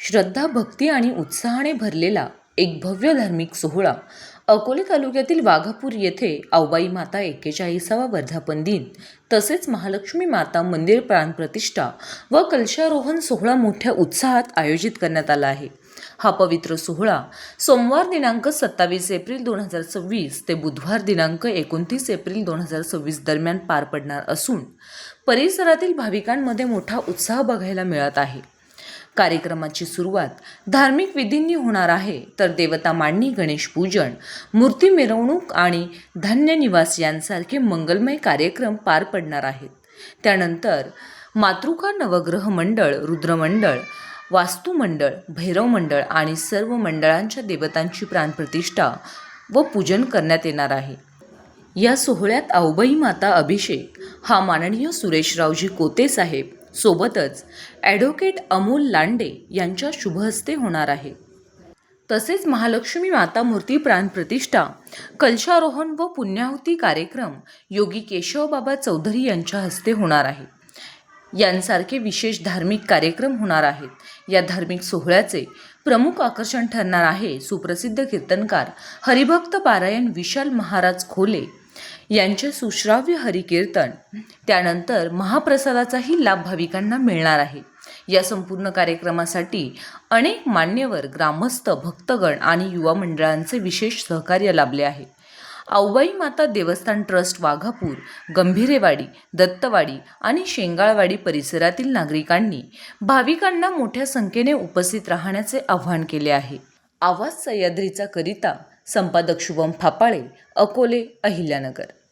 श्रद्धा, भक्ती आणि उत्साहाने भरलेला एक भव्य धार्मिक सोहळा अकोले तालुक्यातील वाघापूर येथे औबाई माता 41वा वर्धापन दिन तसेच महालक्ष्मी माता मंदिर प्राणप्रतिष्ठा व कलशारोहण सोहळा मोठ्या उत्साहात आयोजित करण्यात आला आहे। हा पवित्र सोहळा सोमवार दिनांक 27 एप्रिल 2026 ते बुधवार दिनांक 29 एप्रिल 2026 दरम्यान पार पडणार असून परिसरातील भाविकांमध्ये मोठा उत्साह बघायला मिळत आहे। कार्यक्रमाची सुरुवात धार्मिक विधींनी होणार आहे, तर देवता मांडणी, गणेश पूजन, मूर्ती मिरवणूक आणि धान्य निवास यांसारखे मंगलमय कार्यक्रम पार पडणार आहेत। त्यानंतर मातृका नवग्रह मंडळ, रुद्र मंडळ, वास्तू मंडळ, भैरव मंडळ आणि सर्व मंडळांच्या देवतांची प्राणप्रतिष्ठा व पूजन करण्यात येणार आहे। या सोहळ्यात औबाई माता अभिषेक हा माननीय सुरेशरावजी कोते साहेब सोबतच ॲडव्होकेट अमोल लांडे यांच्या शुभहस्ते होणार आहे। तसेच महालक्ष्मी माता मूर्ती प्राणप्रतिष्ठा, कलशारोहण व पुण्याहुती कार्यक्रम योगी केशवबाबा चौधरी यांच्या हस्ते होणार आहे। यांसारखे विशेष धार्मिक कार्यक्रम होणार आहेत। या धार्मिक सोहळ्याचे प्रमुख आकर्षण ठरणार आहे सुप्रसिद्ध कीर्तनकार हरिभक्त पारायण विशाल महाराज खोले यांचे सुश्राव्य हरिकीर्तन। त्यानंतर महाप्रसादाचाही लाभ भाविकांना मिळणार आहे। या संपूर्ण कार्यक्रमासाठी अनेक मान्यवर, ग्रामस्थ, भक्तगण आणि युवा मंडळांचे विशेष सहकार्य लाभले आहे। औबाई माता देवस्थान ट्रस्ट वाघापूर, गंभीरेवाडी, दत्तवाडी आणि शेंगाळवाडी परिसरातील नागरिकांनी भाविकांना मोठ्या संख्येने उपस्थित राहण्याचे आवाहन केले आहे। आवाज सह्याद्रीचा करिता संपादक शुभम फापाळे, अकोले, अहिल्यानगर।